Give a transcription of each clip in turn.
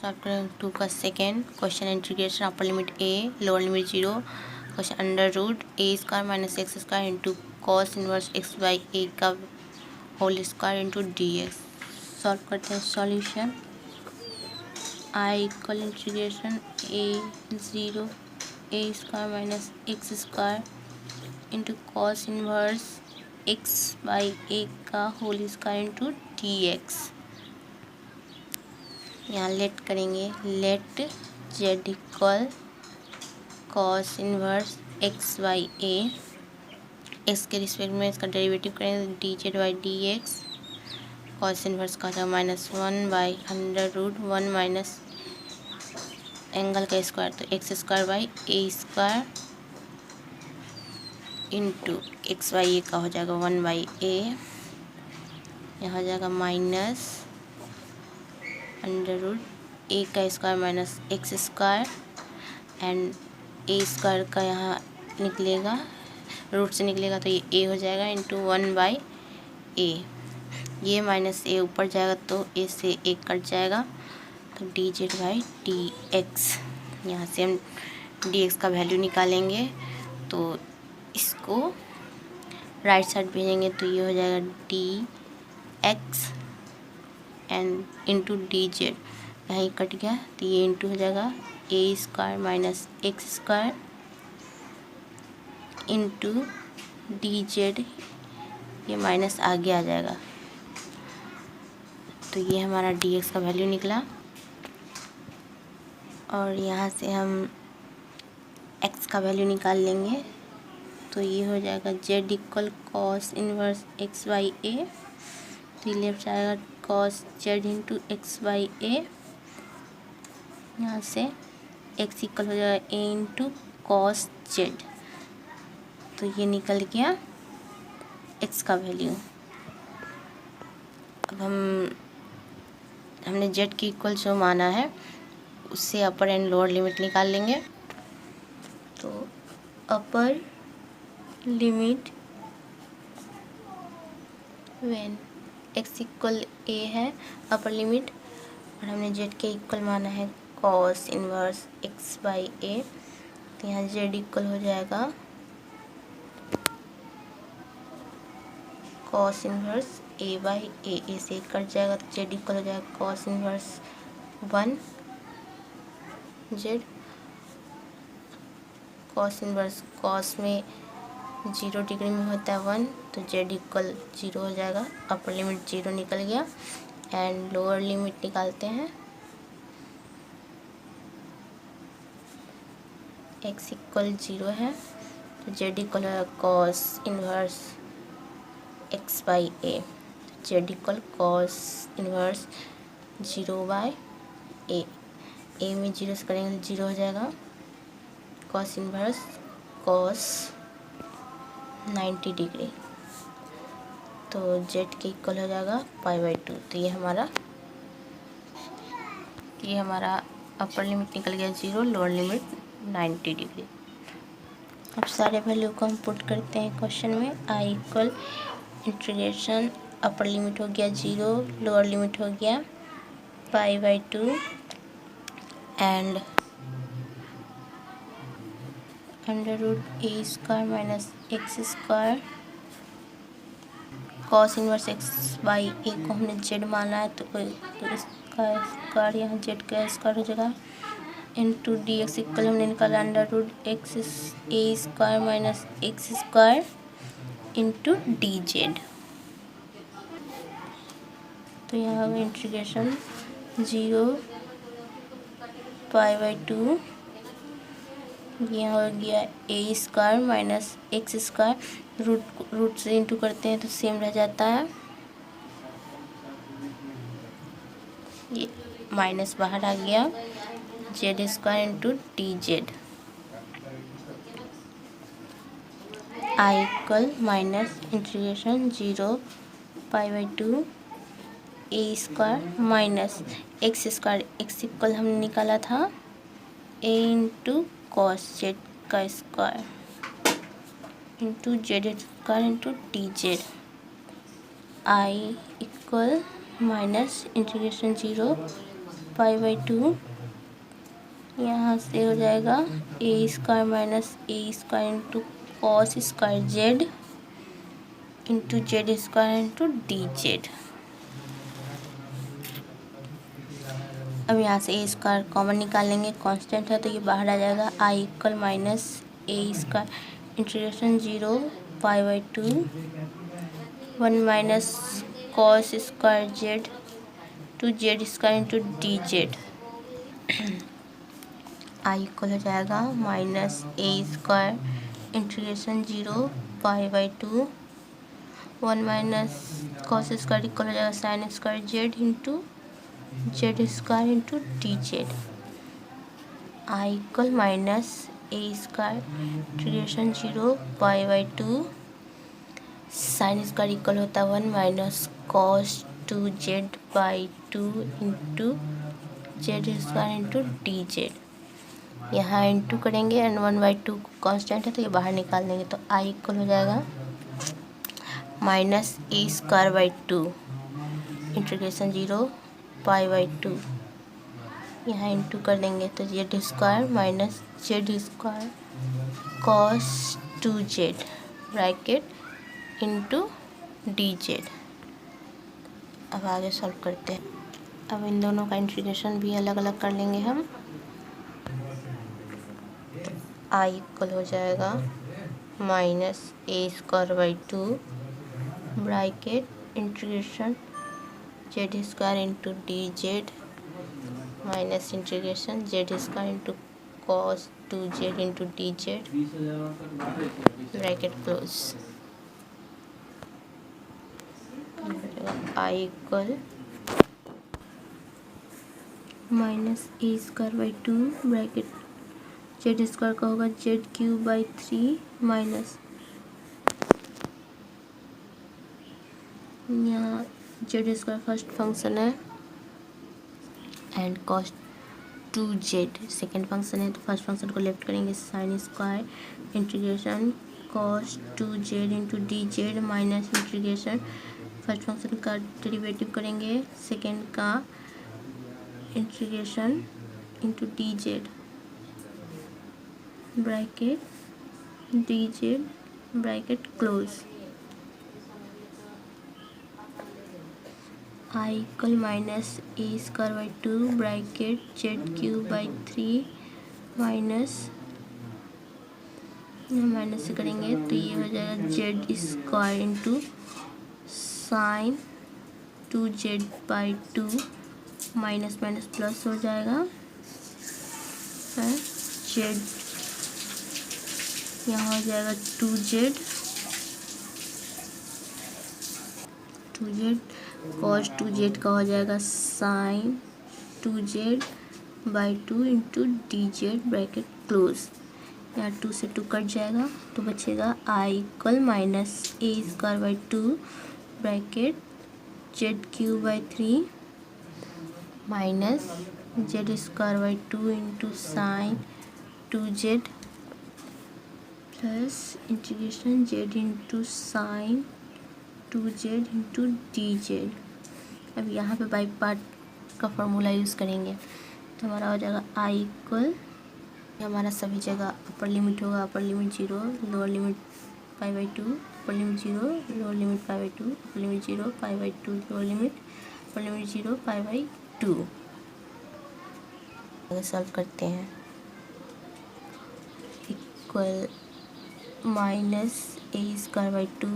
Solve करेंगे 2 का second question. Integration upper limit a lower limit 0 question under root a square minus x square into cos inverse x by a का whole square into d x. Solve करते हैं। Solution I equal integration a 0 a square minus x square into cos inverse x by a का whole square into d x. यहाँ let करेंगे। Let z equal cos inverse x by A, x के respect में इसका derivative करेंगे d z by d x. Cos inverse का था -1 by under root 1 minus angle का स्क्वायर तो x square by a square into x by a का हो जाएगा 1 बाई ए। यहाँ हो जाएगा माइनस अंडर रूट ए का square minus x square and A square का यहाँ निकलेगा, रूट से निकलेगा तो ये ए हो जाएगा इंटू 1 बाई ए। ये माइनस ए ऊपर जाएगा तो ए से ए कट जाएगा तो D z by d x. यहाँ से हम डी एक्स का वैल्यू निकालेंगे तो इसको राइट साइड भेजेंगे तो ये हो जाएगा d x and into d z. यहाँ कट गया तो ये इंटू हो जाएगा a square minus x square into d z, ये माइनस आगे आ जाएगा तो ये हमारा डी एक्स का वैल्यू निकला। और यहाँ से हम एक्स का वैल्यू निकाल लेंगे तो ये हो जाएगा z equal cos inverse x by a, तो ये लेफ्ट आएगा cos z into x by a. यहाँ से एक्स इक्वल हो जाएगा ए इंटू कॉस जेड, तो ये निकल गया एक्स का वैल्यू। अब हमने जेड की इक्वल जो माना है उससे अपर एंड लोअर लिमिट निकाल लेंगे। तो upper limit when x equal a है अपर लिमिट, और हमने जेड के इक्वल माना है cos inverse x by a, तो यहाँ जेड इक्वल हो जाएगा कॉस इनवर्स ए बाई ए से कट जाएगा तो जेड इक्वल हो जाएगा cos inverse 1 Z. Cos inverse cos में 0 डिग्री में होता है 1 तो जेड इक्वल 0 हो जाएगा। अपर लिमिट 0 निकल गया एंड लोअर लिमिट निकालते हैं। एक्स इक्वल 0 है तो जेड इक्वल है cos inverse x by a, z equal cos inverse 0 by a में 0 से करेंगे तो 0 हो जाएगा। कॉस इनवर्स कॉस 90 डिग्री तो जेड के इक्वल हो जाएगा π/2। तो ये हमारा अपर लिमिट निकल गया 0, लोअर लिमिट 90 डिग्री। अब सारे वैल्यू को हम पुट करते हैं क्वेश्चन में। I equal integration upper limit हो गया 0, लोअर लिमिट हो गया π/2 and under root a square minus x square cos inverse x by a को हमने जेड माना है तो इसका स्क्वायर यहाँ जेड का स्क्वायर हो जाएगा इंटू डी एक्स इक्वल हमने निकाला under root x a square minus x square into d z. तो यहाँ होगा इंटीग्रेशन 0 π/2, यहाँ हो गया a square minus x square, root से इंटू करते हैं तो सेम रह जाता है, ये माइनस बाहर आ गया z square into d z. I equal minus integration 0 π/2 a square minus x square, x equal हमने निकाला था ए इंटू कॉस जेड का square into z square into d z. I equal minus integration 0 pi by two, यहाँ से हो जाएगा a square minus a square into cos square z into z square into d z. अब यहाँ से ए square common निकाल लेंगे, constant है तो ये बाहर आ जाएगा। I equal minus a square integration 0 pi by two 1 minus cos square z to z square into d z. I equal हो जाएगा minus a square integration 0 pi by two 1 minus cos square equal हो जाएगा sine square z into z square into d z. I equal minus a square integration 0 pi by two sine square equal होता है 1 minus cos 2 z by two into z square into d z. यहाँ into करेंगे and 1/2 constant है तो ये बाहर निकाल देंगे, तो आई इक्वल हो जाएगा minus a square by to integration 0 pi by two, यहाँ इंटू कर देंगे तो Z square minus z square cos 2 Z bracket into d z. अब आगे सॉल्व करते हैं। अब इन दोनों का इंटीग्रेशन भी अलग अलग कर लेंगे हम। आई इक्वल हो जाएगा minus a square by two bracket integration Z square into d z minus integration Z square into cos 2 z into d z bracket close. I equal minus a square by two bracket Z square का होगा Z cube by 3 minus यहाँ Z square first function है and cos 2 Z second function है, तो first function को left करेंगे sine square integration cos 2 z into d z minus integration first function का derivative करेंगे सेकेंड का integration into d z bracket D z bracket close. I equal minus a square by two bracket z cube by 3 minus minus से करेंगे तो ये हो जाएगा Z square into sine 2 z by to minus minus plus हो जाएगा Z यहाँ हो जाएगा 2 जेड कॉस 2 जेड का हो जाएगा sine 2 z by two into d z bracket close. यहाँ 2 से 2 कट जाएगा तो बचेगा I equal minus a square by two bracket z cube by 3 minus z square by two into sine 2 z plus integration z into sine 2 z into d z. अब यहाँ पे by part का formula use करेंगे तो हमारा हो जाएगा I equal हमारा सभी जगह अपर लिमिट होगा upper limit 0 lower limit pi by two upper limit 0 lower limit pi by two upper limit 0 pi by two lower limit upper limit 0 pi by two. आगे सॉल्व करते हैं। Equal minus a square by two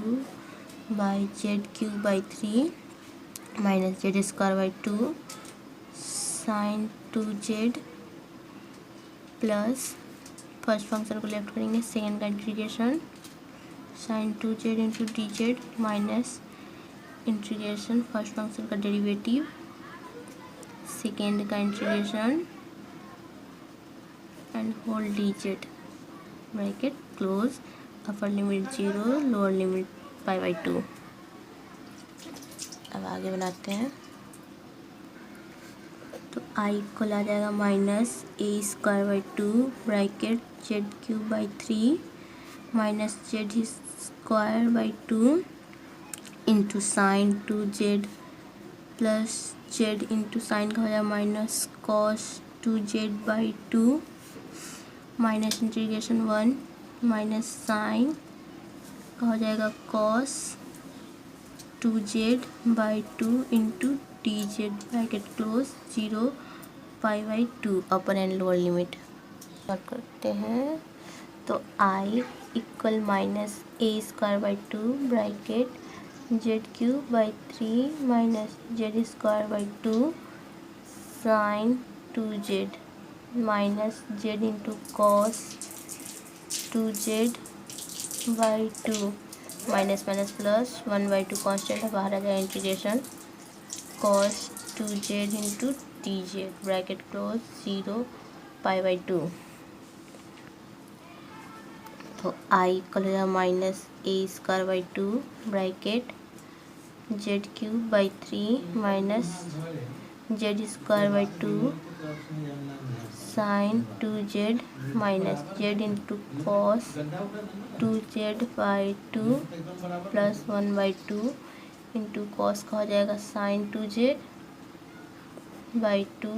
by z cube by 3 minus z square by two sine 2 z plus first function को left करेंगे second का integration sine 2 z into d z minus integration first function का derivative second का integration and whole d z bracket close upper limit 0 lower limit pi by two. अब आगे बनाते हैं तो आई इक्वल आ जाएगा minus a square by two bracket z cube by 3 minus z square by two into sine 2 z plus z into sine का हो जाएगा minus cos 2z/2 minus integration 1 minus sine का हो जाएगा cos 2z/2 into dz bracket close 0 π/2 upper and lower limit करते हैं। तो i equal minus a² 2 bracket z³ minus z² sine 2z minus z into cos 2z/2 minus minus plus 1/2 constant है, बाहर आ जाएगा integration cos 2z into dz bracket close 0 π/2। तो i equal हो जाएगा minus a² 2 bracket z³ minus z² sine 2z minus z into cos 2z/2 plus 1/2 into cos का हो जाएगा sine 2z/2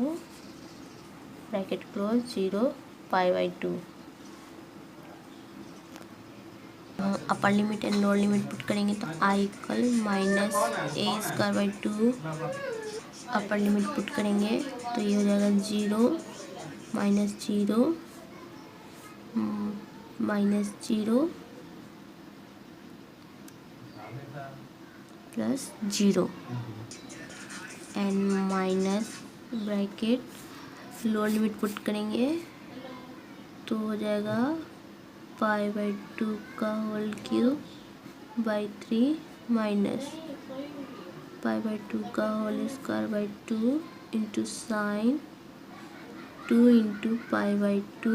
bracket close 0 π/2। Upper limit and lower limit put करेंगे तो i equal minus a² 2 upper limit put करेंगे तो ये हो जाएगा 0 minus 0 minus 0 plus 0 and minus bracket lower limit put करेंगे तो हो जाएगा π/2 का होल क्यूब बाई 3 माइनस π/2 का whole square 2 into sine 2 into π/2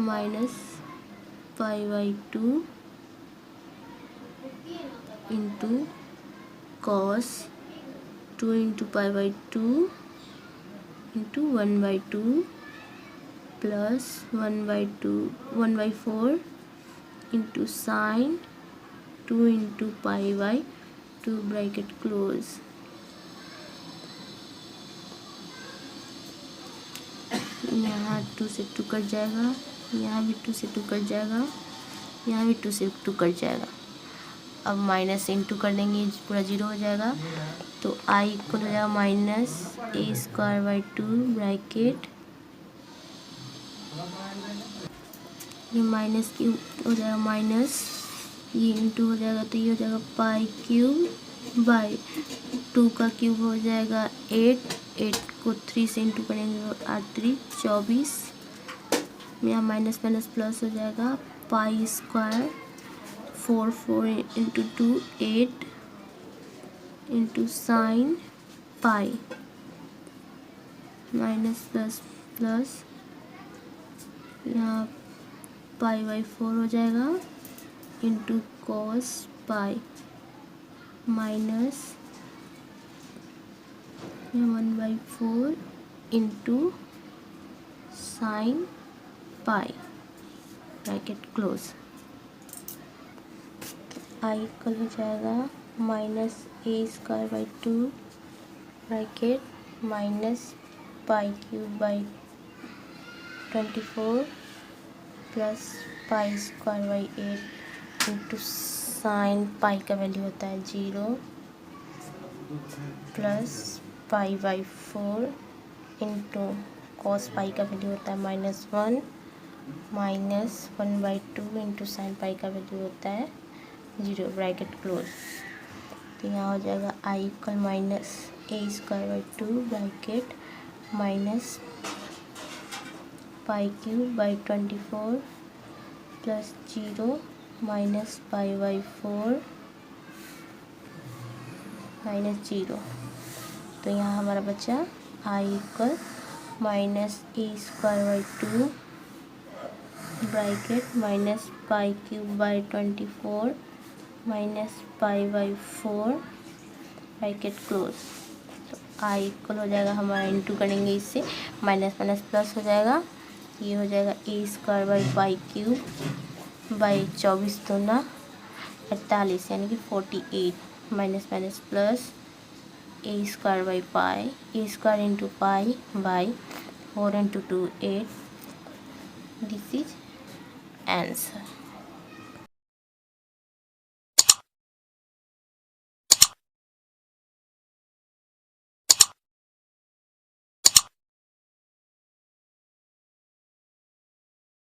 minus π/2 into cos 2 into π/2 into 1/2 plus 1/4 into sine 2 into π/2 bracket close. यहाँ 2 से 2 कट जाएगा, यहाँ भी 2 से 2 कट जाएगा, यहाँ भी 2 से 2 कट जाएगा। अब माइनस इंटू कर देंगे पूरा 0 हो जाएगा। तो i इक्वल हो जाएगा माइनस a² 2 ब्रैकेट ये माइनस क्यूब हो जाएगा माइनस ये इंटू हो जाएगा तो ये हो जाएगा π³ 2 का क्यूब हो जाएगा 8 को 3 से इंटू करेंगे तो 8 3 24 यहाँ माइनस माइनस प्लस हो जाएगा π² 4 into 2 8 into sine pi minus plus plus यहाँ π/4 हो जाएगा into cos pi minus 1/4 into sine pi bracket close. i equal हो जाएगा minus a² 2 bracket minus π³ 24 plus π² 8 into sine pi का वैल्यू होता है 0 प्लस π/4 इंटू कॉस पाई का वैल्यू होता है -1 माइनस 1/2 इंटू साइन पाई का वैल्यू होता है 0 ब्रैकेट क्लोज। तो यहाँ हो जाएगा i equal minus a² 2 bracket minus π³ 24 plus 0 minus π/4 minus 0। तो यहाँ हमारा बचा i equal minus a² 2 bracket minus π³ 24 minus π/4 bracket close. तो i इक्वल हो जाएगा हमारा इंटू करेंगे इससे माइनस माइनस प्लस हो जाएगा ये हो जाएगा a² π³ 24 दूना 48 यानी कि 48 minus minus plus a square by pi, a square into pi by 4 into 2 8. This is answer.